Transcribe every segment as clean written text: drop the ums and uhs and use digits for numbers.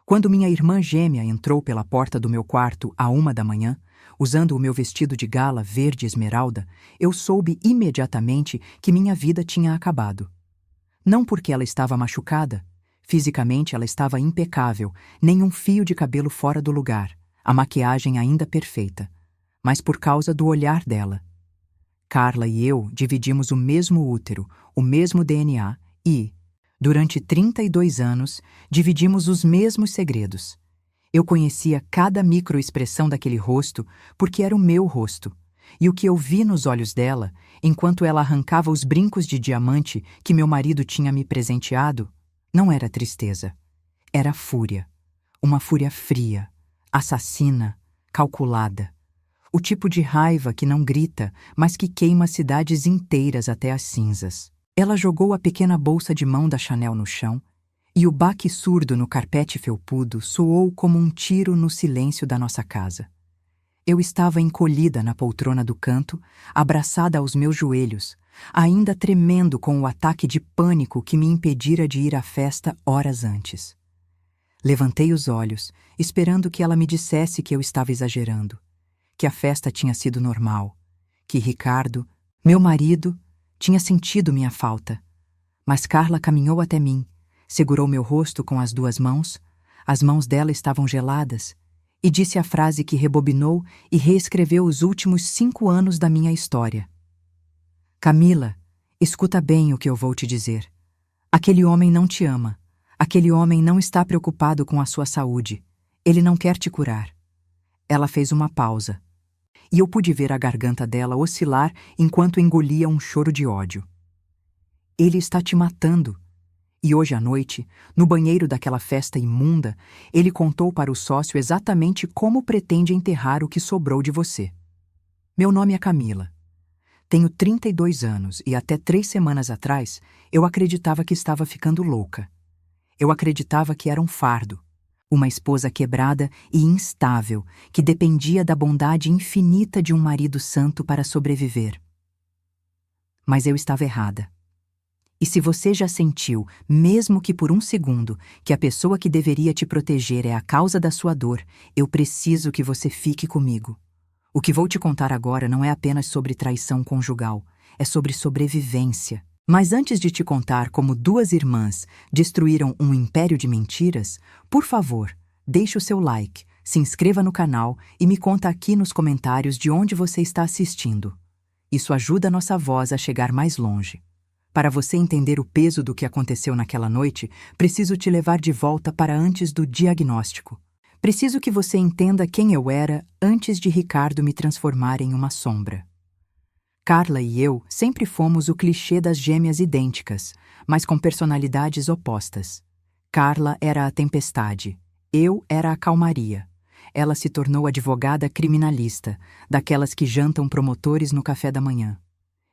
Quando minha irmã gêmea entrou pela porta do meu quarto à 1 da manhã, usando o meu vestido de gala verde esmeralda, eu soube imediatamente que minha vida tinha acabado. Não porque ela estava machucada. Fisicamente ela estava impecável, nem um fio de cabelo fora do lugar, a maquiagem ainda perfeita, mas por causa do olhar dela. Carla e eu dividimos o mesmo útero, o mesmo DNA e, durante 32 anos, dividimos os mesmos segredos. Eu conhecia cada microexpressão daquele rosto porque era o meu rosto, e o que eu vi nos olhos dela, enquanto ela arrancava os brincos de diamante que meu marido tinha me presenteado, não era tristeza. Era fúria. Uma fúria fria, assassina, calculada. O tipo de raiva que não grita, mas que queima cidades inteiras até as cinzas. Ela jogou a pequena bolsa de mão da Chanel no chão, e o baque surdo no carpete felpudo soou como um tiro no silêncio da nossa casa. Eu estava encolhida na poltrona do canto, abraçada aos meus joelhos, ainda tremendo com o ataque de pânico que me impedira de ir à festa horas antes. Levantei os olhos, esperando que ela me dissesse que eu estava exagerando, que a festa tinha sido normal, que Ricardo, meu marido, tinha sentido minha falta. Mas Carla caminhou até mim, segurou meu rosto com as 2 mãos, as mãos dela estavam geladas, e disse a frase que rebobinou e reescreveu os últimos 5 anos da minha história. Camila, escuta bem o que eu vou te dizer. Aquele homem não te ama. Aquele homem não está preocupado com a sua saúde. Ele não quer te curar. Ela fez uma pausa, e eu pude ver a garganta dela oscilar enquanto engolia um choro de ódio. Ele está te matando. E hoje à noite, no banheiro daquela festa imunda, ele contou para o sócio exatamente como pretende enterrar o que sobrou de você. Meu nome é Camila. Tenho 32 anos e até 3 semanas atrás eu acreditava que estava ficando louca. Eu acreditava que era um fardo, uma esposa quebrada e instável que dependia da bondade infinita de um marido santo para sobreviver. Mas eu estava errada. E se você já sentiu, mesmo que por um segundo, que a pessoa que deveria te proteger é a causa da sua dor, eu preciso que você fique comigo. O que vou te contar agora não é apenas sobre traição conjugal, é sobre sobrevivência. Mas antes de te contar como 2 irmãs destruíram um império de mentiras, por favor, deixe o seu like, se inscreva no canal e me conta aqui nos comentários de onde você está assistindo. Isso ajuda a nossa voz a chegar mais longe. Para você entender o peso do que aconteceu naquela noite, preciso te levar de volta para antes do diagnóstico. Preciso que você entenda quem eu era antes de Ricardo me transformar em uma sombra. Carla e eu sempre fomos o clichê das gêmeas idênticas, mas com personalidades opostas. Carla era a tempestade, eu era a calmaria. Ela se tornou advogada criminalista, daquelas que jantam promotores no café da manhã.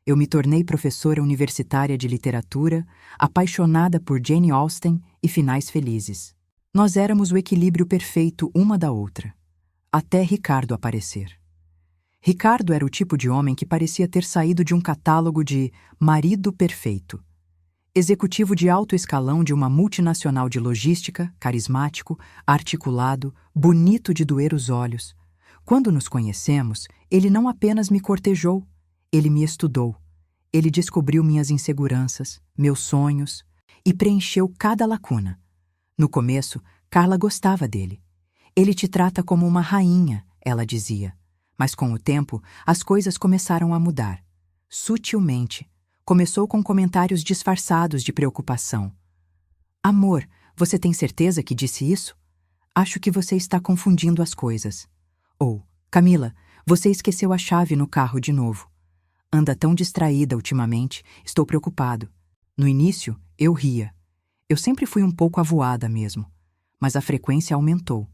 Eu me tornei professora universitária de literatura, apaixonada por Jane Austen e finais felizes. Nós éramos o equilíbrio perfeito uma da outra, até Ricardo aparecer. Ricardo era o tipo de homem que parecia ter saído de um catálogo de marido perfeito. Executivo de alto escalão de uma multinacional de logística, carismático, articulado, bonito de doer os olhos. Quando nos conhecemos, ele não apenas me cortejou, ele me estudou. Ele descobriu minhas inseguranças, meus sonhos e preencheu cada lacuna. No começo, Carla gostava dele. Ele te trata como uma rainha, ela dizia. Mas com o tempo, as coisas começaram a mudar. Sutilmente. Começou com comentários disfarçados de preocupação. Amor, você tem certeza que disse isso? Acho que você está confundindo as coisas. Ou, Camila, você esqueceu a chave no carro de novo. Anda tão distraída ultimamente, estou preocupado. No início, eu ria. Eu sempre fui um pouco avoada mesmo. Mas a frequência aumentou.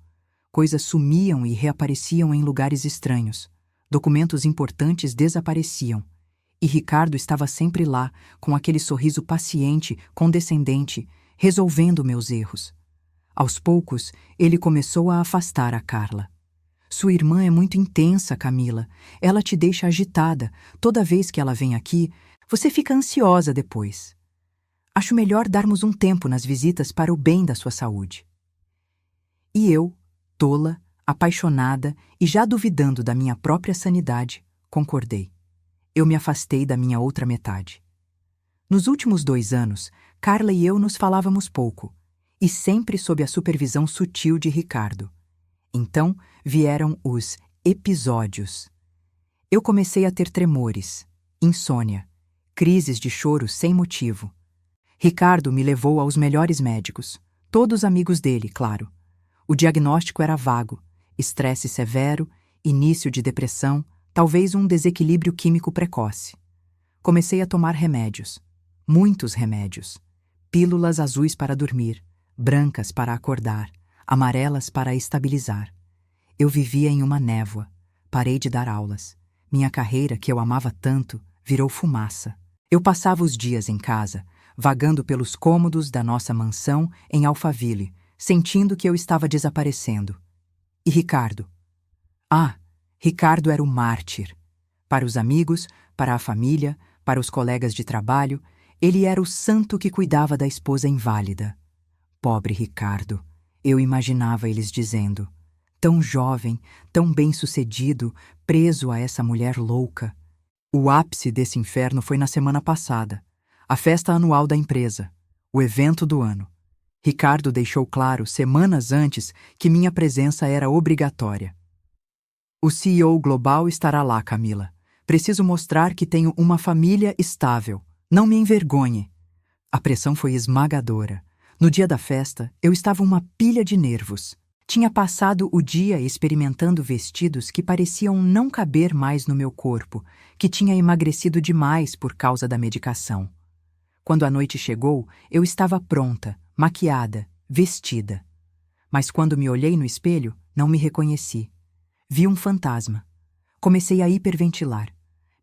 Coisas sumiam e reapareciam em lugares estranhos. Documentos importantes desapareciam. E Ricardo estava sempre lá, com aquele sorriso paciente, condescendente, resolvendo meus erros. Aos poucos, ele começou a afastar a Carla. Sua irmã é muito intensa, Camila. Ela te deixa agitada. Toda vez que ela vem aqui, você fica ansiosa depois. Acho melhor darmos um tempo nas visitas para o bem da sua saúde. E eu, tola, apaixonada e já duvidando da minha própria sanidade, concordei. Eu me afastei da minha outra metade. Nos últimos 2 anos, Carla e eu nos falávamos pouco, e sempre sob a supervisão sutil de Ricardo. Então vieram os episódios. Eu comecei a ter tremores, insônia, crises de choro sem motivo. Ricardo me levou aos melhores médicos, todos amigos dele, claro. O diagnóstico era vago, estresse severo, início de depressão, talvez um desequilíbrio químico precoce. Comecei a tomar remédios, muitos remédios. Pílulas azuis para dormir, brancas para acordar, amarelas para estabilizar. Eu vivia em uma névoa, parei de dar aulas. Minha carreira, que eu amava tanto, virou fumaça. Eu passava os dias em casa, vagando pelos cômodos da nossa mansão em Alphaville, sentindo que eu estava desaparecendo. E Ricardo? Ah, Ricardo era o mártir. Para os amigos, para a família, para os colegas de trabalho, ele era o santo que cuidava da esposa inválida. Pobre Ricardo, eu imaginava eles dizendo. Tão jovem, tão bem-sucedido, preso a essa mulher louca. O ápice desse inferno foi na semana passada, a festa anual da empresa, o evento do ano. Ricardo deixou claro, semanas antes, que minha presença era obrigatória. O CEO global estará lá, Camila. Preciso mostrar que tenho uma família estável. Não me envergonhe. A pressão foi esmagadora. No dia da festa, eu estava uma pilha de nervos. Tinha passado o dia experimentando vestidos que pareciam não caber mais no meu corpo, que tinha emagrecido demais por causa da medicação. Quando a noite chegou, eu estava pronta, maquiada, vestida. Mas quando me olhei no espelho, não me reconheci. Vi um fantasma. Comecei a hiperventilar.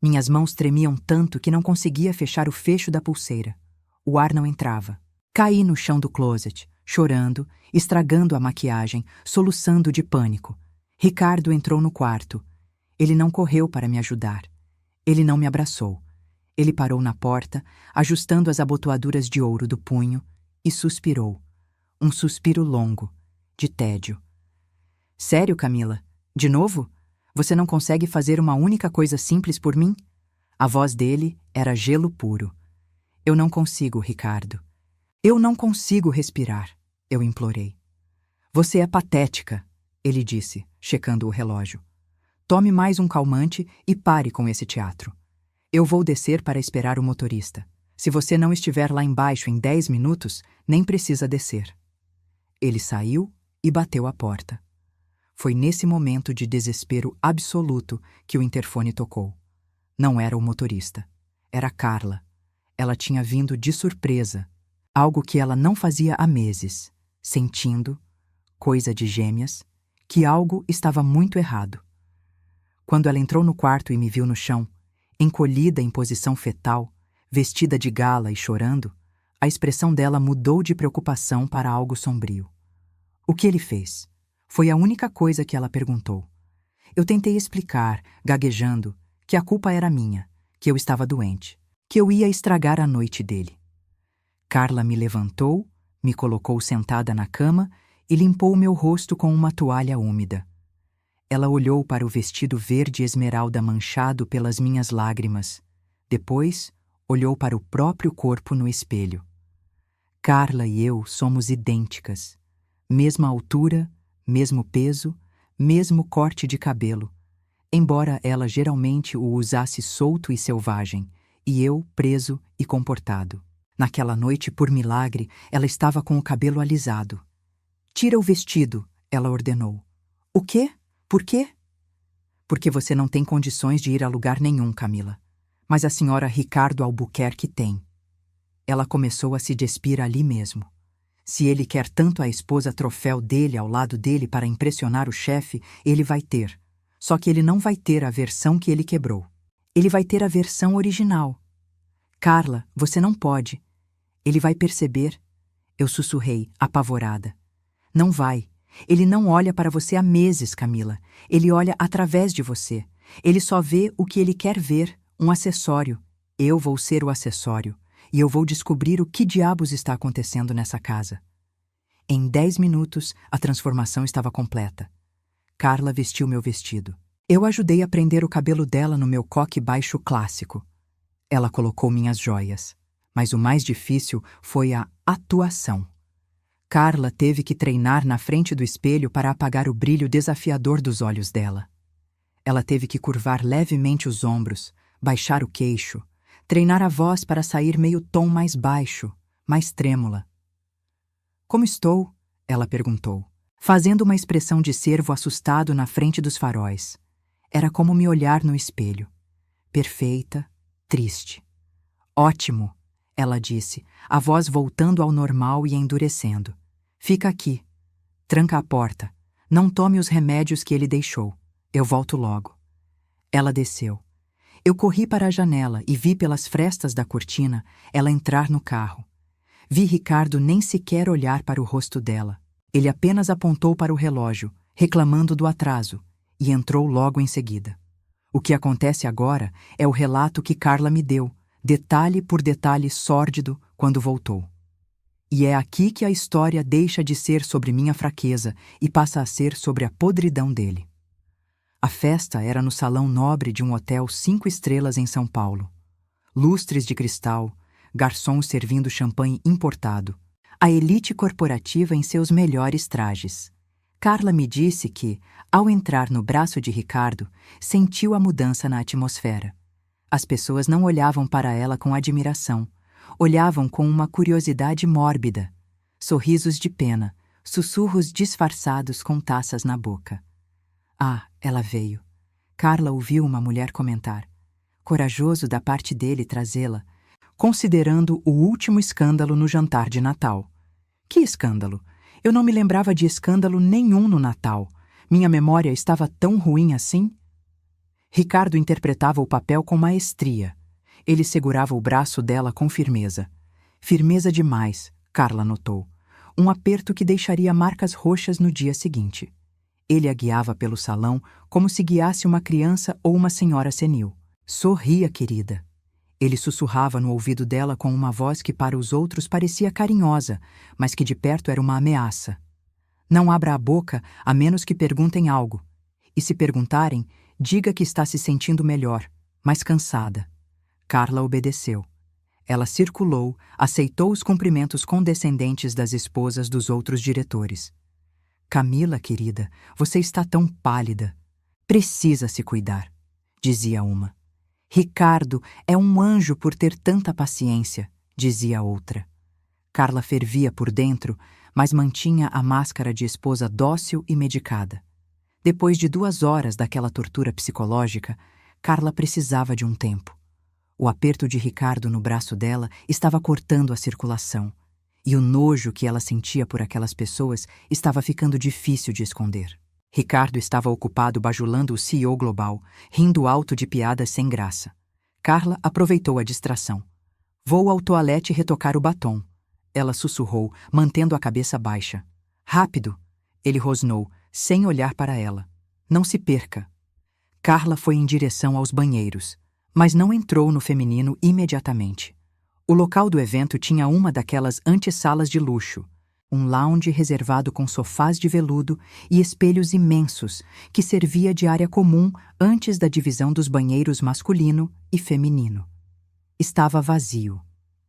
Minhas mãos tremiam tanto que não conseguia fechar o fecho da pulseira. O ar não entrava. Caí no chão do closet, chorando, estragando a maquiagem, soluçando de pânico. Ricardo entrou no quarto. Ele não correu para me ajudar. Ele não me abraçou. Ele parou na porta, ajustando as abotoaduras de ouro do punho, e suspirou. Um suspiro longo, de tédio. Sério, Camila? De novo? Você não consegue fazer uma única coisa simples por mim? A voz dele era gelo puro. Eu não consigo, Ricardo. Eu não consigo respirar, eu implorei. Você é patética, ele disse, checando o relógio. Tome mais um calmante e pare com esse teatro. Eu vou descer para esperar o motorista. Se você não estiver lá embaixo em 10 minutos, nem precisa descer. Ele saiu e bateu a porta. Foi nesse momento de desespero absoluto que o interfone tocou. Não era o motorista. Era Carla. Ela tinha vindo de surpresa. Algo que ela não fazia há meses. Sentindo, coisa de gêmeas, que algo estava muito errado. Quando ela entrou no quarto e me viu no chão, encolhida em posição fetal, vestida de gala e chorando, a expressão dela mudou de preocupação para algo sombrio. O que ele fez? Foi a única coisa que ela perguntou. Eu tentei explicar, gaguejando, que a culpa era minha, que eu estava doente, que eu ia estragar a noite dele. Carla me levantou, me colocou sentada na cama e limpou meu rosto com uma toalha úmida. Ela olhou para o vestido verde esmeralda manchado pelas minhas lágrimas. Depois, olhou para o próprio corpo no espelho. Carla e eu somos idênticas. Mesma altura, mesmo peso, mesmo corte de cabelo. Embora ela geralmente o usasse solto e selvagem, e eu preso e comportado. Naquela noite, por milagre, ela estava com o cabelo alisado. Tira o vestido, ela ordenou. O quê? Por quê? Porque você não tem condições de ir a lugar nenhum, Camila. Mas a senhora Ricardo Albuquerque tem. Ela começou a se despir ali mesmo. Se ele quer tanto a esposa troféu dele ao lado dele para impressionar o chefe, ele vai ter. Só que ele não vai ter a versão que ele quebrou. Ele vai ter a versão original. Carla, você não pode. Ele vai perceber. Eu sussurrei, apavorada. Não vai. Ele não olha para você há meses, Camila. Ele olha através de você. Ele só vê o que ele quer ver, um acessório. Eu vou ser o acessório. E eu vou descobrir o que diabos está acontecendo nessa casa. Em 10 minutos, a transformação estava completa. Carla vestiu meu vestido. Eu ajudei a prender o cabelo dela no meu coque baixo clássico. Ela colocou minhas joias. Mas o mais difícil foi a atuação. Carla teve que treinar na frente do espelho para apagar o brilho desafiador dos olhos dela. Ela teve que curvar levemente os ombros, baixar o queixo, treinar a voz para sair meio tom mais baixo, mais trêmula. "Como estou?" ela perguntou, fazendo uma expressão de cervo assustado na frente dos faróis. Era como me olhar no espelho. Perfeita, triste. "Ótimo", ela disse, a voz voltando ao normal e endurecendo. "Fica aqui. Tranca a porta. Não tome os remédios que ele deixou. Eu volto logo." Ela desceu. Eu corri para a janela e vi pelas frestas da cortina ela entrar no carro. Vi Ricardo nem sequer olhar para o rosto dela. Ele apenas apontou para o relógio, reclamando do atraso, e entrou logo em seguida. O que acontece agora é o relato que Carla me deu, detalhe por detalhe sórdido, quando voltou. E é aqui que a história deixa de ser sobre minha fraqueza e passa a ser sobre a podridão dele. A festa era no salão nobre de um hotel 5 estrelas em São Paulo. Lustres de cristal, garçons servindo champanhe importado, a elite corporativa em seus melhores trajes. Carla me disse que, ao entrar no braço de Ricardo, sentiu a mudança na atmosfera. As pessoas não olhavam para ela com admiração, olhavam com uma curiosidade mórbida, sorrisos de pena, sussurros disfarçados com taças na boca. "Ah, ela veio." Carla ouviu uma mulher comentar. Corajoso da parte dele trazê-la, considerando o último escândalo no jantar de Natal. Que escândalo? Eu não me lembrava de escândalo nenhum no Natal. Minha memória estava tão ruim assim? Ricardo interpretava o papel com maestria. Ele segurava o braço dela com firmeza. Firmeza demais, Carla notou. Um aperto que deixaria marcas roxas no dia seguinte. Ele a guiava pelo salão como se guiasse uma criança ou uma senhora senil. "Sorria, querida." Ele sussurrava no ouvido dela com uma voz que para os outros parecia carinhosa, mas que de perto era uma ameaça. "Não abra a boca a menos que perguntem algo. E se perguntarem, diga que está se sentindo melhor, mais cansada." Carla obedeceu. Ela circulou, aceitou os cumprimentos condescendentes das esposas dos outros diretores. "Camila, querida, você está tão pálida. Precisa se cuidar", dizia uma. "Ricardo é um anjo por ter tanta paciência", dizia outra. Carla fervia por dentro, mas mantinha a máscara de esposa dócil e medicada. Depois de 2 horas daquela tortura psicológica, Carla precisava de um tempo. O aperto de Ricardo no braço dela estava cortando a circulação, e o nojo que ela sentia por aquelas pessoas estava ficando difícil de esconder. Ricardo estava ocupado bajulando o CEO global, rindo alto de piadas sem graça. Carla aproveitou a distração. "Vou ao toalete retocar o batom", ela sussurrou, mantendo a cabeça baixa. "Rápido!" ele rosnou, sem olhar para ela. "Não se perca." Carla foi em direção aos banheiros, mas não entrou no feminino imediatamente. O local do evento tinha uma daquelas antessalas de luxo, um lounge reservado com sofás de veludo e espelhos imensos, que servia de área comum antes da divisão dos banheiros masculino e feminino. Estava vazio.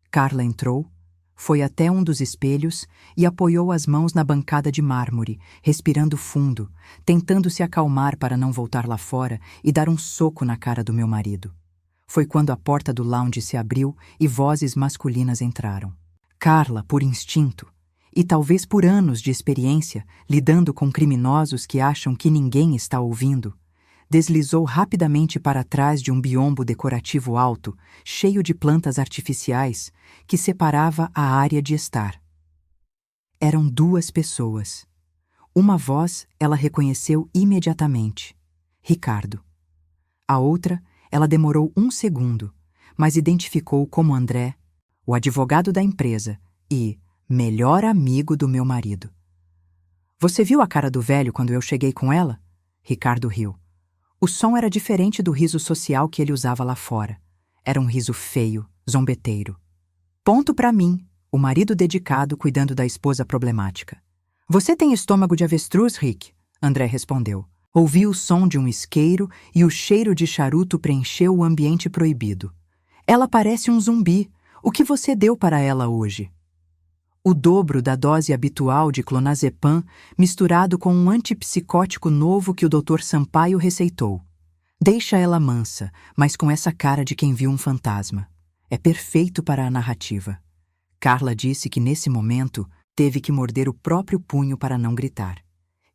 Carla entrou, foi até um dos espelhos e apoiou as mãos na bancada de mármore, respirando fundo, tentando se acalmar para não voltar lá fora e dar um soco na cara do meu marido. Foi quando a porta do lounge se abriu e vozes masculinas entraram. Carla, por instinto, e talvez por anos de experiência lidando com criminosos que acham que ninguém está ouvindo, deslizou rapidamente para trás de um biombo decorativo alto, cheio de plantas artificiais, que separava a área de estar. Eram 2 pessoas. Uma voz ela reconheceu imediatamente: Ricardo. A outra ela demorou 1 segundo, mas identificou como André, o advogado da empresa e melhor amigo do meu marido. "Você viu a cara do velho quando eu cheguei com ela?" Ricardo riu. O som era diferente do riso social que ele usava lá fora. Era um riso feio, zombeteiro. Ponto para mim, o marido dedicado cuidando da esposa problemática. Você tem estômago de avestruz, Rick? André respondeu. Ouvi o som de um isqueiro e o cheiro de charuto preencheu o ambiente proibido. Ela parece um zumbi. O que você deu para ela hoje? O dobro da dose habitual de clonazepam, misturado com um antipsicótico novo que o Dr. Sampaio receitou. Deixa ela mansa, mas com essa cara de quem viu um fantasma. É perfeito para a narrativa. Carla disse que nesse momento teve que morder o próprio punho para não gritar.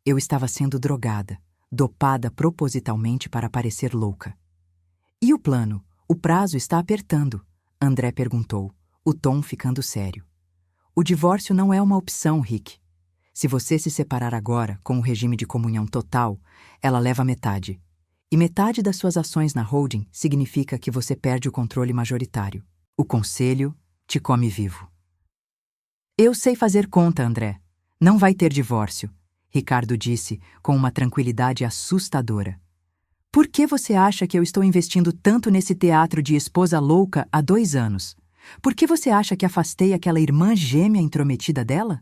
Eu estava sendo drogada, dopada propositalmente para parecer louca. E o plano? O prazo está apertando, André perguntou, o tom ficando sério. O divórcio não é uma opção, Rick. Se você se separar agora, com o regime de comunhão total, ela leva metade. E metade das suas ações na holding significa que você perde o controle majoritário. O conselho te come vivo. Eu sei fazer conta, André. Não vai ter divórcio, Ricardo disse com uma tranquilidade assustadora. Por que você acha que eu estou investindo tanto nesse teatro de esposa louca há 2 anos? Por que você acha que afastei aquela irmã gêmea intrometida dela?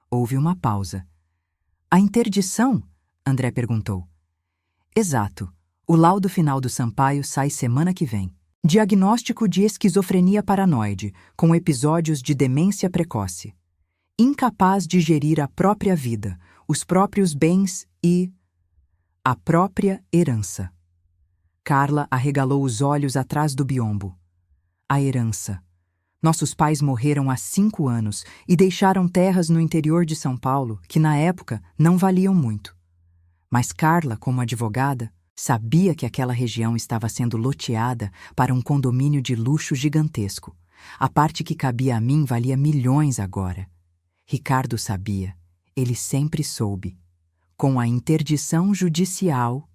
Houve uma pausa. A interdição? André perguntou. Exato. O laudo final do Sampaio sai semana que vem. Diagnóstico de esquizofrenia paranoide, com episódios de demência precoce. Incapaz de gerir a própria vida, os próprios bens e a própria herança. Carla arregalou os olhos atrás do biombo. A herança. Nossos pais morreram há 5 anos e deixaram terras no interior de São Paulo que, na época, não valiam muito. Mas Carla, como advogada, sabia que aquela região estava sendo loteada para um condomínio de luxo gigantesco. A parte que cabia a mim valia milhões agora. Ricardo sabia. Ele sempre soube. Com a interdição judicial,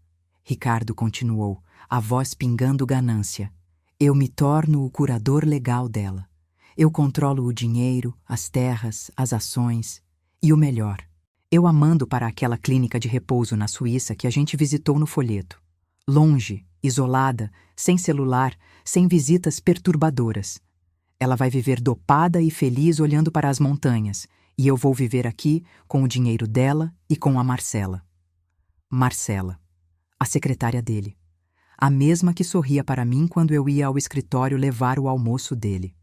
Ricardo continuou, a voz pingando ganância. Eu me torno o curador legal dela. Eu controlo o dinheiro, as terras, as ações e o melhor. Eu a mando para aquela clínica de repouso na Suíça que a gente visitou no folheto. Longe, isolada, sem celular, sem visitas perturbadoras. Ela vai viver dopada e feliz olhando para as montanhas, e eu vou viver aqui com o dinheiro dela e com a Marcela. Marcela, a secretária dele. A mesma que sorria para mim quando eu ia ao escritório levar o almoço dele.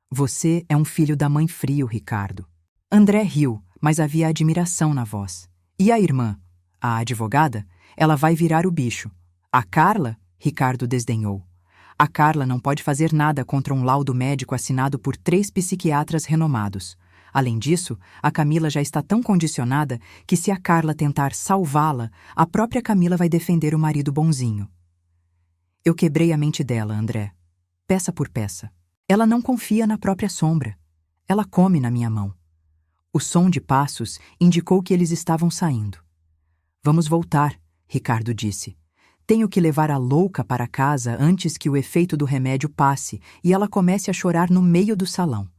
Você é um filho da mãe frio, Ricardo. André riu, mas havia admiração na voz. E a irmã? A advogada? Ela vai virar o bicho. A Carla? Ricardo desdenhou. A Carla não pode fazer nada contra um laudo médico assinado por 3 psiquiatras renomados. Além disso, a Camila já está tão condicionada que se a Carla tentar salvá-la, a própria Camila vai defender o marido bonzinho. Eu quebrei a mente dela, André. Peça por peça. Ela não confia na própria sombra. Ela come na minha mão. O som de passos indicou que eles estavam saindo. Vamos voltar, Ricardo disse. Tenho que levar a louca para casa antes que o efeito do remédio passe e ela comece a chorar no meio do salão.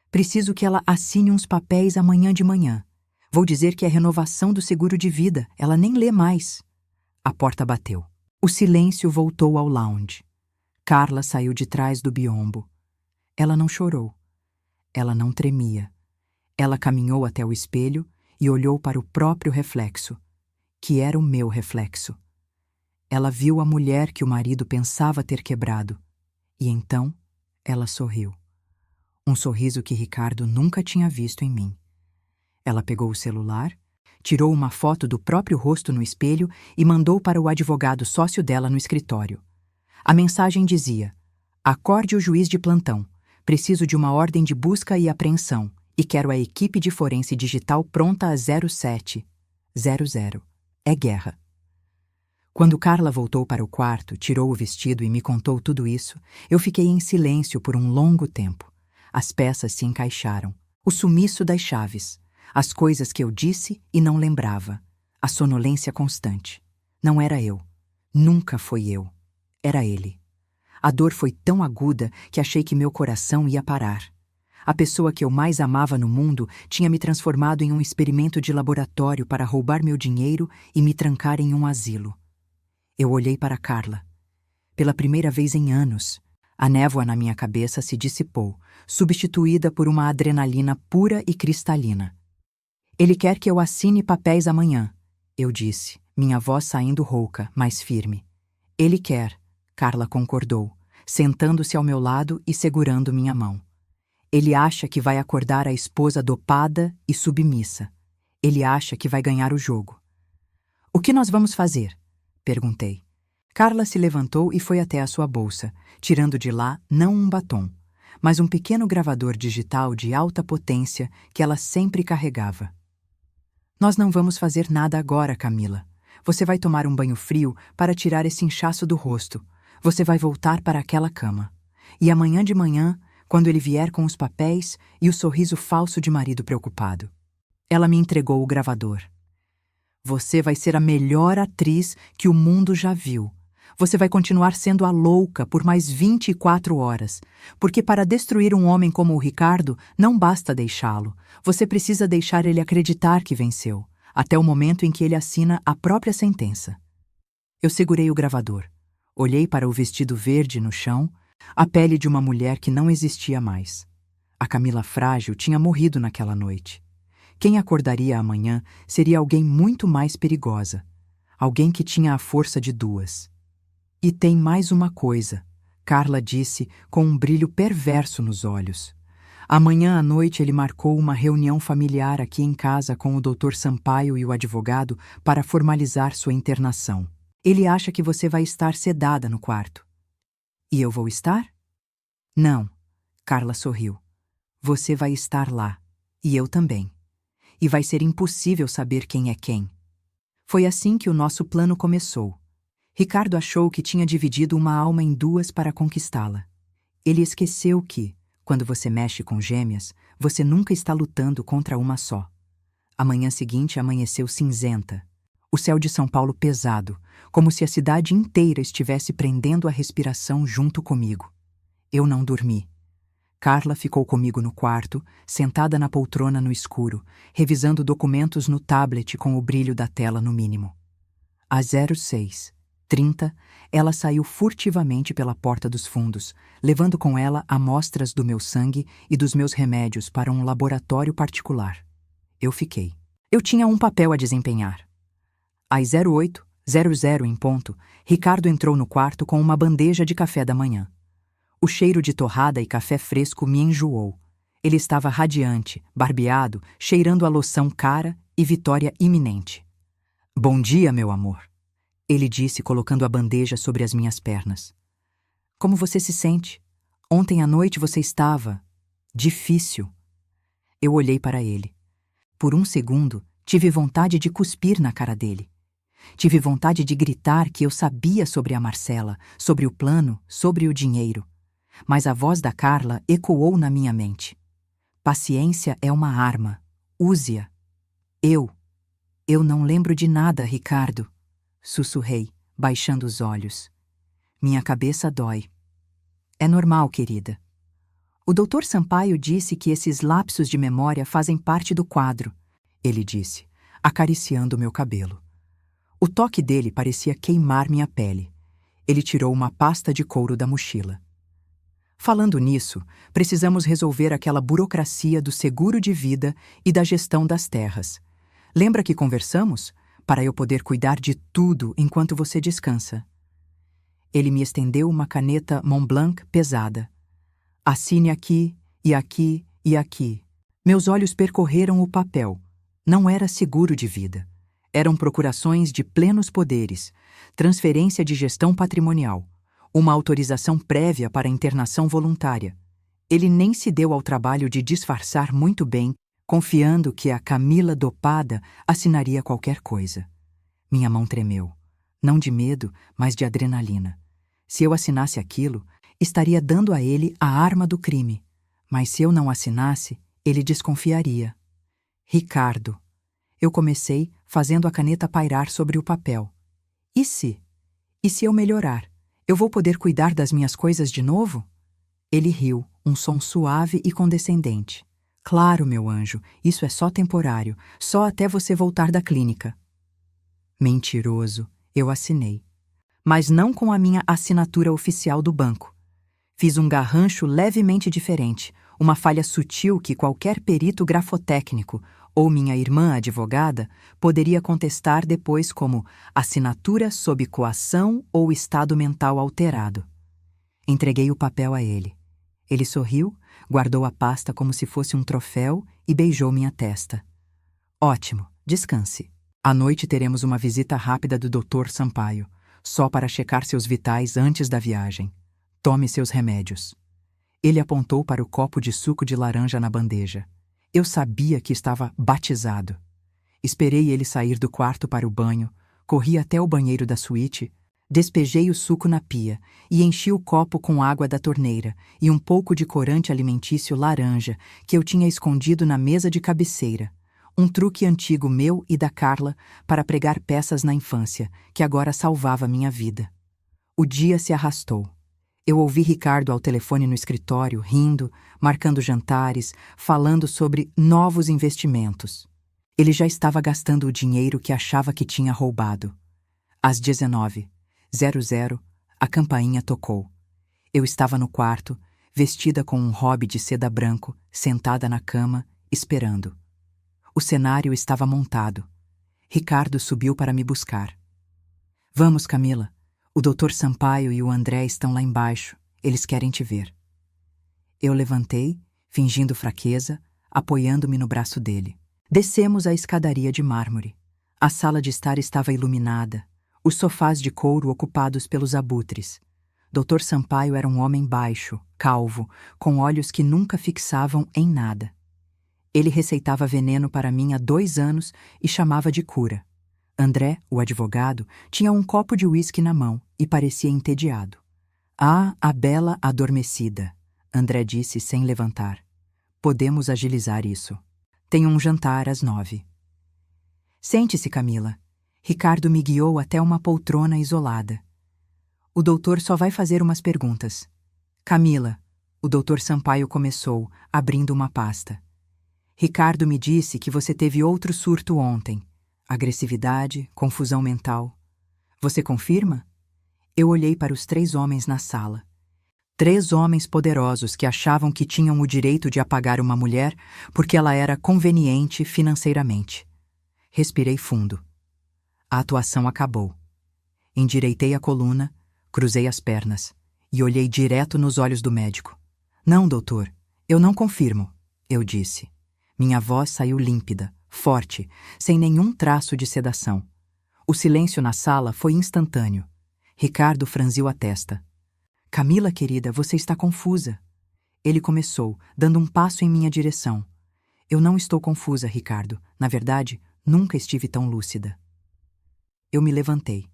Preciso que ela assine uns papéis amanhã de manhã. Vou dizer que é renovação do seguro de vida. Ela nem lê mais. A porta bateu. O silêncio voltou ao lounge. Carla saiu de trás do biombo. Ela não chorou. Ela não tremia. Ela caminhou até o espelho e olhou para o próprio reflexo, que era o meu reflexo. Ela viu a mulher que o marido pensava ter quebrado, e então ela sorriu. Um sorriso que Ricardo nunca tinha visto em mim. Ela pegou o celular, tirou uma foto do próprio rosto no espelho e mandou para o advogado sócio dela no escritório. A mensagem dizia: acorde o juiz de plantão. Preciso de uma ordem de busca e apreensão e quero a equipe de forense digital pronta a 0700. É guerra. Quando Carla voltou para o quarto, tirou o vestido e me contou tudo isso, eu fiquei em silêncio por um longo tempo. As peças se encaixaram. O sumiço das chaves. As coisas que eu disse e não lembrava. A sonolência constante. Não era eu. Nunca foi eu. Era ele. A dor foi tão aguda que achei que meu coração ia parar. A pessoa que eu mais amava no mundo tinha me transformado em um experimento de laboratório para roubar meu dinheiro e me trancar em um asilo. Eu olhei para Carla. Pela primeira vez em anos, a névoa na minha cabeça se dissipou, substituída por uma adrenalina pura e cristalina. Ele quer que eu assine papéis amanhã, eu disse, minha voz saindo rouca, mas firme. Ele quer, Carla concordou, sentando-se ao meu lado e segurando minha mão. Ele acha que vai acordar a esposa dopada e submissa. Ele acha que vai ganhar o jogo. O que nós vamos fazer? Perguntei. Carla se levantou e foi até a sua bolsa, tirando de lá não um batom, mas um pequeno gravador digital de alta potência que ela sempre carregava. Nós não vamos fazer nada agora, Camila. Você vai tomar um banho frio para tirar esse inchaço do rosto. Você vai voltar para aquela cama. E amanhã de manhã, quando ele vier com os papéis e o sorriso falso de marido preocupado. Ela me entregou o gravador. Você vai ser a melhor atriz que o mundo já viu. Você vai continuar sendo a louca por mais 24 horas, porque para destruir um homem como o Ricardo, não basta deixá-lo. Você precisa deixar ele acreditar que venceu, até o momento em que ele assina a própria sentença. Eu segurei o gravador. Olhei para o vestido verde no chão, a pele de uma mulher que não existia mais. A Camila frágil tinha morrido naquela noite. Quem acordaria amanhã seria alguém muito mais perigosa. Alguém que tinha a força de duas. E tem mais uma coisa, Carla disse com um brilho perverso nos olhos. Amanhã à noite ele marcou uma reunião familiar aqui em casa com o Dr. Sampaio e o advogado para formalizar sua internação. Ele acha que você vai estar sedada no quarto. E eu vou estar? Não, Carla sorriu. Você vai estar lá, e eu também. E vai ser impossível saber quem é quem. Foi assim que o nosso plano começou. Ricardo achou que tinha dividido uma alma em duas para conquistá-la. Ele esqueceu que, quando você mexe com gêmeas, você nunca está lutando contra uma só. A manhã seguinte amanheceu cinzenta. O céu de São Paulo pesado, como se a cidade inteira estivesse prendendo a respiração junto comigo. Eu não dormi. Carla ficou comigo no quarto, sentada na poltrona no escuro, revisando documentos no tablet com o brilho da tela no mínimo. Às 06:30, ela saiu furtivamente pela porta dos fundos, levando com ela amostras do meu sangue e dos meus remédios para um laboratório particular. Eu fiquei. Eu tinha um papel a desempenhar. Às 08:00 em ponto, Ricardo entrou no quarto com uma bandeja de café da manhã. O cheiro de torrada e café fresco me enjoou. Ele estava radiante, barbeado, cheirando a loção cara e vitória iminente. Bom dia, meu amor. Ele disse, colocando a bandeja sobre as minhas pernas. Como você se sente? Ontem à noite você estava... difícil. Eu olhei para ele. Por um segundo, tive vontade de cuspir na cara dele. Tive vontade de gritar que eu sabia sobre a Marcela, sobre o plano, sobre o dinheiro. Mas a voz da Carla ecoou na minha mente. Paciência é uma arma. Use-a. Eu não lembro de nada, Ricardo. Sussurrei, baixando os olhos. Minha cabeça dói. É normal, querida. O Dr. Sampaio disse que esses lapsos de memória fazem parte do quadro, ele disse, acariciando meu cabelo. O toque dele parecia queimar minha pele. Ele tirou uma pasta de couro da mochila. Falando nisso, precisamos resolver aquela burocracia do seguro de vida e da gestão das terras. Lembra que conversamos? Para eu poder cuidar de tudo enquanto você descansa. Ele me estendeu uma caneta Montblanc pesada. Assine aqui, e aqui, e aqui. Meus olhos percorreram o papel. Não era seguro de vida. Eram procurações de plenos poderes, transferência de gestão patrimonial, uma autorização prévia para internação voluntária. Ele nem se deu ao trabalho de disfarçar muito bem, confiando que a Camila dopada assinaria qualquer coisa. Minha mão tremeu, não de medo, mas de adrenalina. Se eu assinasse aquilo, estaria dando a ele a arma do crime. Mas se eu não assinasse, ele desconfiaria. Ricardo. Eu comecei, fazendo a caneta pairar sobre o papel. E se? E se eu melhorar? Eu vou poder cuidar das minhas coisas de novo? Ele riu, um som suave e condescendente. Claro, meu anjo, isso é só temporário, só até você voltar da clínica. Mentiroso, eu assinei. Mas não com a minha assinatura oficial do banco. Fiz um garrancho levemente diferente, uma falha sutil que qualquer perito grafotécnico, ou minha irmã advogada poderia contestar depois como assinatura sob coação ou estado mental alterado. Entreguei o papel a ele. Ele sorriu, guardou a pasta como se fosse um troféu e beijou minha testa. Ótimo, descanse. À noite teremos uma visita rápida do Dr. Sampaio, só para checar seus vitais antes da viagem. Tome seus remédios. Ele apontou para o copo de suco de laranja na bandeja. Eu sabia que estava batizado. Esperei ele sair do quarto para o banho, corri até o banheiro da suíte, despejei o suco na pia e enchi o copo com água da torneira e um pouco de corante alimentício laranja que eu tinha escondido na mesa de cabeceira. Um truque antigo meu e da Carla para pregar peças na infância, que agora salvava minha vida. O dia se arrastou. Eu ouvi Ricardo ao telefone no escritório, rindo, marcando jantares, falando sobre novos investimentos. Ele já estava gastando o dinheiro que achava que tinha roubado. Às 19h00, a campainha tocou. Eu estava no quarto, vestida com um robe de seda branco, sentada na cama, esperando. O cenário estava montado. Ricardo subiu para me buscar. Vamos, Camila. O Dr. Sampaio e o André estão lá embaixo. Eles querem te ver. Eu levantei, fingindo fraqueza, apoiando-me no braço dele. Descemos a escadaria de mármore. A sala de estar estava iluminada, os sofás de couro ocupados pelos abutres. Dr. Sampaio era um homem baixo, calvo, com olhos que nunca fixavam em nada. Ele receitava veneno para mim há 2 anos e chamava de cura. André, o advogado, tinha um copo de uísque na mão e parecia entediado. Ah, a bela adormecida, André disse sem levantar. Podemos agilizar isso. Tenho um jantar às 9h. Sente-se, Camila. Ricardo me guiou até uma poltrona isolada. O doutor só vai fazer umas perguntas. Camila, o Dr. Sampaio começou, abrindo uma pasta. Ricardo me disse que você teve outro surto ontem. Agressividade, confusão mental. Você confirma? Eu olhei para os 3 homens na sala. 3 homens poderosos que achavam que tinham o direito de apagar uma mulher porque ela era conveniente financeiramente. Respirei fundo. A atuação acabou. Endireitei a coluna, cruzei as pernas e olhei direto nos olhos do médico. Não, doutor, eu não confirmo, eu disse. Minha voz saiu límpida, forte, sem nenhum traço de sedação. O silêncio na sala foi instantâneo. Ricardo franziu a testa. Camila, querida, você está confusa. Ele começou, dando um passo em minha direção. Eu não estou confusa, Ricardo. Na verdade, nunca estive tão lúcida. Eu me levantei.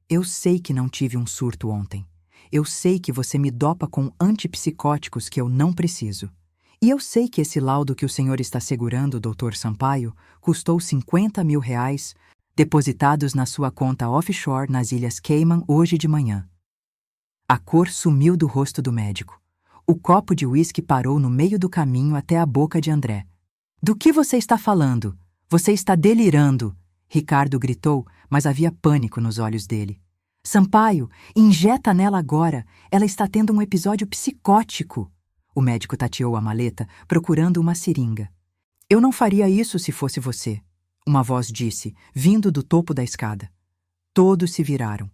Eu sei que não tive um surto ontem. Eu sei que você me dopa com antipsicóticos que eu não preciso. E eu sei que esse laudo que o senhor está segurando, Dr. Sampaio, custou 50 mil reais, depositados na sua conta offshore nas Ilhas Cayman hoje de manhã. A cor sumiu do rosto do médico. O copo de uísque parou no meio do caminho até a boca de André. Do que você está falando? Você está delirando! Ricardo gritou, mas havia pânico nos olhos dele. Sampaio, injeta nela agora. Ela está tendo um episódio psicótico. O médico tateou a maleta, procurando uma seringa. Eu não faria isso se fosse você, uma voz disse, vindo do topo da escada. Todos se viraram.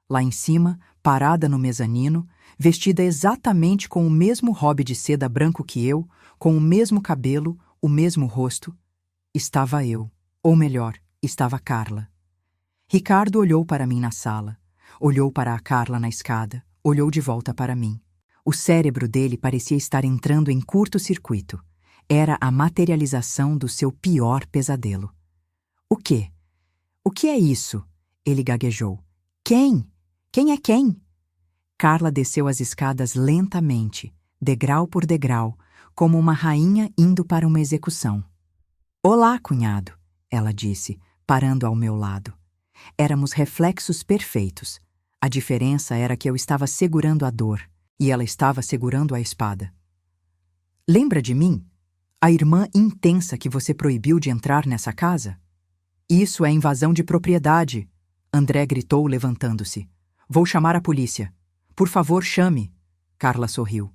Lá em cima, parada no mezanino, vestida exatamente com o mesmo robe de seda branco que eu, com o mesmo cabelo, o mesmo rosto, estava eu, ou melhor, estava Carla. Ricardo olhou para mim na sala, olhou para a Carla na escada, olhou de volta para mim. O cérebro dele parecia estar entrando em curto-circuito. Era a materialização do seu pior pesadelo. O quê? O que é isso? Ele gaguejou. Quem? Quem é quem? Carla desceu as escadas lentamente, degrau por degrau, como uma rainha indo para uma execução. Olá, cunhado, ela disse, parando ao meu lado. Éramos reflexos perfeitos. A diferença era que eu estava segurando a dor e ela estava segurando a espada. Lembra de mim? A irmã intensa que você proibiu de entrar nessa casa? Isso é invasão de propriedade, André gritou levantando-se. Vou chamar a polícia. Por favor, chame. Carla sorriu.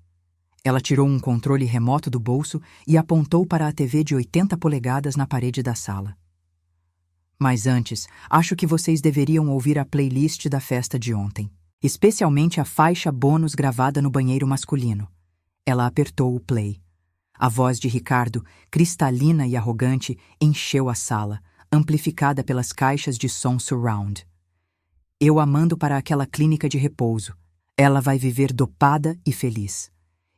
Ela tirou um controle remoto do bolso e apontou para a TV de 80 polegadas na parede da sala. Mas antes, acho que vocês deveriam ouvir a playlist da festa de ontem, especialmente a faixa bônus gravada no banheiro masculino. Ela apertou o play. A voz de Ricardo, cristalina e arrogante, encheu a sala, amplificada pelas caixas de som surround. Eu a mando para aquela clínica de repouso. Ela vai viver dopada e feliz.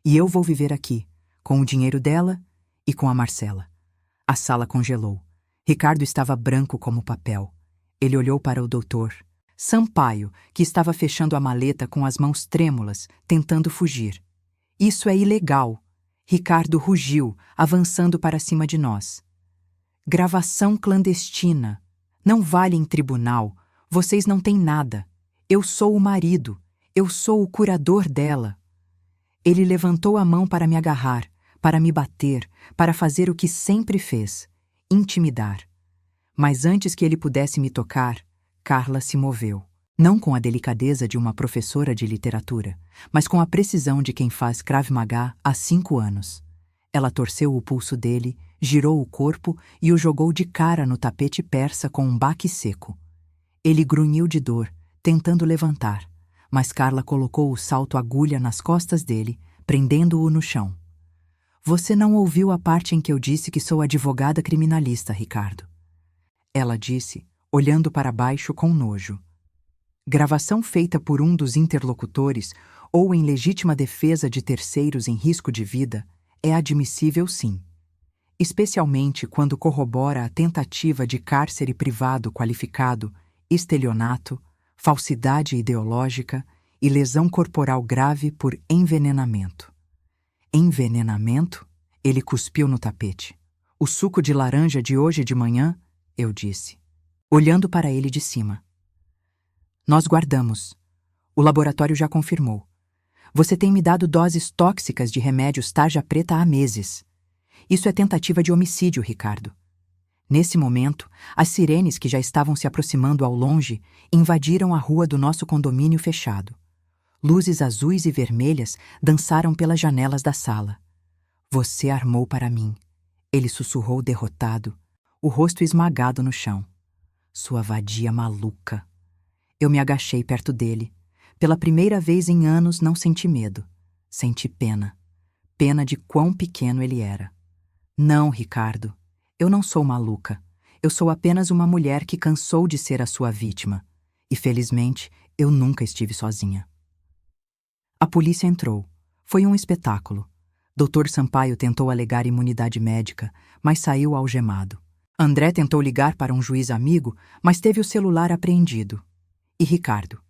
E eu vou viver aqui, com o dinheiro dela e com a Marcela. A sala congelou. Ricardo estava branco como papel. Ele olhou para o doutor Sampaio, que estava fechando a maleta com as mãos trêmulas, tentando fugir. Isso é ilegal. Ricardo rugiu, avançando para cima de nós. Gravação clandestina. Não vale em tribunal. Vocês não têm nada. Eu sou o marido. Eu sou o curador dela. Ele levantou a mão para me agarrar, para me bater, para fazer o que sempre fez: intimidar. Mas antes que ele pudesse me tocar, Carla se moveu. Não com a delicadeza de uma professora de literatura, mas com a precisão de quem faz Krav Maga há 5 anos. Ela torceu o pulso dele, girou o corpo e o jogou de cara no tapete persa com um baque seco. Ele grunhiu de dor, tentando levantar, mas Carla colocou o salto-agulha nas costas dele, prendendo-o no chão. Você não ouviu a parte em que eu disse que sou advogada criminalista, Ricardo. Ela disse, olhando para baixo com nojo. Gravação feita por um dos interlocutores ou em legítima defesa de terceiros em risco de vida é admissível sim, especialmente quando corrobora a tentativa de cárcere privado qualificado, estelionato, falsidade ideológica e lesão corporal grave por envenenamento. Envenenamento? Ele cuspiu no tapete. O suco de laranja de hoje de manhã, eu disse, olhando para ele de cima. Nós guardamos. O laboratório já confirmou. Você tem me dado doses tóxicas de remédios tarja preta há meses. Isso é tentativa de homicídio, Ricardo. Nesse momento, as sirenes que já estavam se aproximando ao longe invadiram a rua do nosso condomínio fechado. Luzes azuis e vermelhas dançaram pelas janelas da sala. Você armou para mim. Ele sussurrou derrotado, o rosto esmagado no chão. Sua vadia maluca. Eu me agachei perto dele. Pela primeira vez em anos não senti medo. Senti pena. Pena de quão pequeno ele era. Não, Ricardo. Eu não sou maluca. Eu sou apenas uma mulher que cansou de ser a sua vítima. E, felizmente, eu nunca estive sozinha. A polícia entrou. Foi um espetáculo. Dr. Sampaio tentou alegar imunidade médica, mas saiu algemado. André tentou ligar para um juiz amigo, mas teve o celular apreendido. E Ricardo?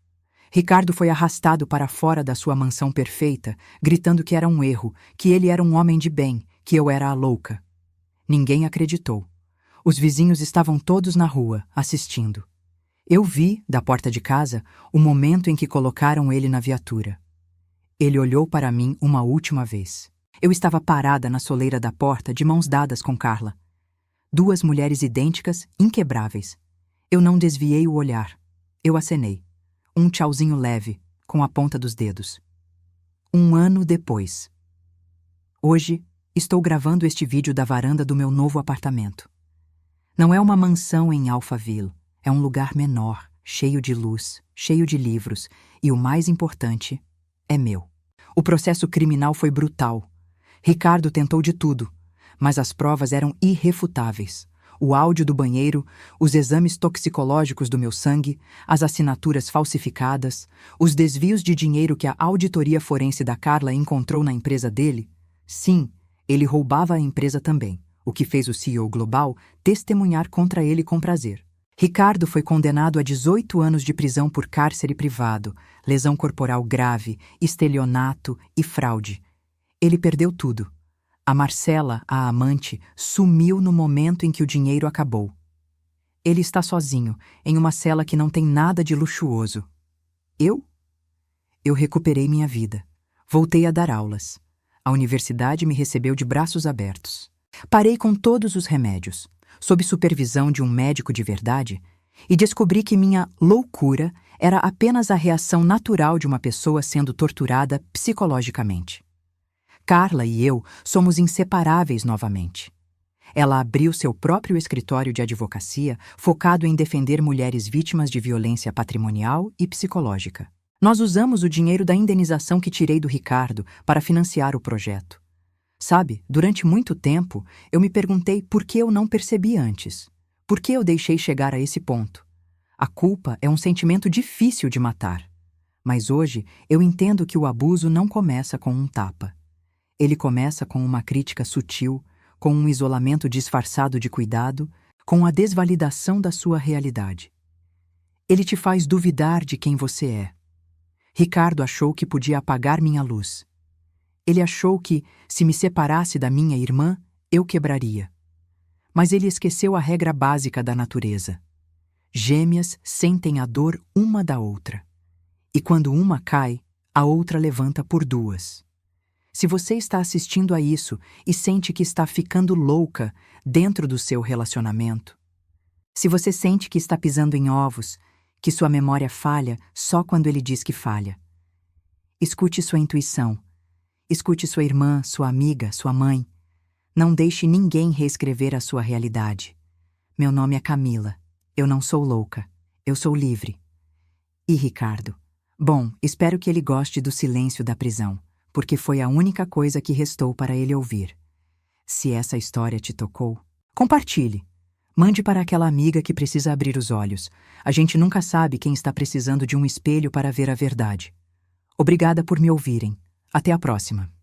Ricardo foi arrastado para fora da sua mansão perfeita, gritando que era um erro, que ele era um homem de bem, que eu era a louca. Ninguém acreditou. Os vizinhos estavam todos na rua, assistindo. Eu vi, da porta de casa, o momento em que colocaram ele na viatura. Ele olhou para mim uma última vez. Eu estava parada na soleira da porta, de mãos dadas com Carla. 2 mulheres idênticas, inquebráveis. Eu não desviei o olhar. Eu acenei. Um tchauzinho leve, com a ponta dos dedos. 1 ano depois. Hoje, estou gravando este vídeo da varanda do meu novo apartamento. Não é uma mansão em Alphaville. É um lugar menor, cheio de luz, cheio de livros, e o mais importante, é meu. O processo criminal foi brutal. Ricardo tentou de tudo, mas as provas eram irrefutáveis. O áudio do banheiro, os exames toxicológicos do meu sangue, as assinaturas falsificadas, os desvios de dinheiro que a auditoria forense da Carla encontrou na empresa dele. Sim, ele roubava a empresa também, o que fez o CEO global testemunhar contra ele com prazer. Ricardo foi condenado a 18 anos de prisão por cárcere privado, lesão corporal grave, estelionato e fraude. Ele perdeu tudo. A Marcela, a amante, sumiu no momento em que o dinheiro acabou. Ele está sozinho, em uma cela que não tem nada de luxuoso. Eu? Eu recuperei minha vida. Voltei a dar aulas. A universidade me recebeu de braços abertos. Parei com todos os remédios, sob supervisão de um médico de verdade, e descobri que minha loucura era apenas a reação natural de uma pessoa sendo torturada psicologicamente. Carla e eu somos inseparáveis novamente. Ela abriu seu próprio escritório de advocacia focado em defender mulheres vítimas de violência patrimonial e psicológica. Nós usamos o dinheiro da indenização que tirei do Ricardo para financiar o projeto. Sabe, durante muito tempo, eu me perguntei por que eu não percebi antes. Por que eu deixei chegar a esse ponto? A culpa é um sentimento difícil de matar. Mas hoje eu entendo que o abuso não começa com um tapa. Ele começa com uma crítica sutil, com um isolamento disfarçado de cuidado, com a desvalidação da sua realidade. Ele te faz duvidar de quem você é. Ricardo achou que podia apagar minha luz. Ele achou que, se me separasse da minha irmã, eu quebraria. Mas ele esqueceu a regra básica da natureza. Gêmeas sentem a dor uma da outra. E quando uma cai, a outra levanta por duas. Se você está assistindo a isso e sente que está ficando louca dentro do seu relacionamento, se você sente que está pisando em ovos, que sua memória falha só quando ele diz que falha, escute sua intuição. Escute sua irmã, sua amiga, sua mãe. Não deixe ninguém reescrever a sua realidade. Meu nome é Camila. Eu não sou louca. Eu sou livre. E Ricardo? Bom, espero que ele goste do silêncio da prisão, porque foi a única coisa que restou para ele ouvir. Se essa história te tocou, compartilhe. Mande para aquela amiga que precisa abrir os olhos. A gente nunca sabe quem está precisando de um espelho para ver a verdade. Obrigada por me ouvirem. Até a próxima.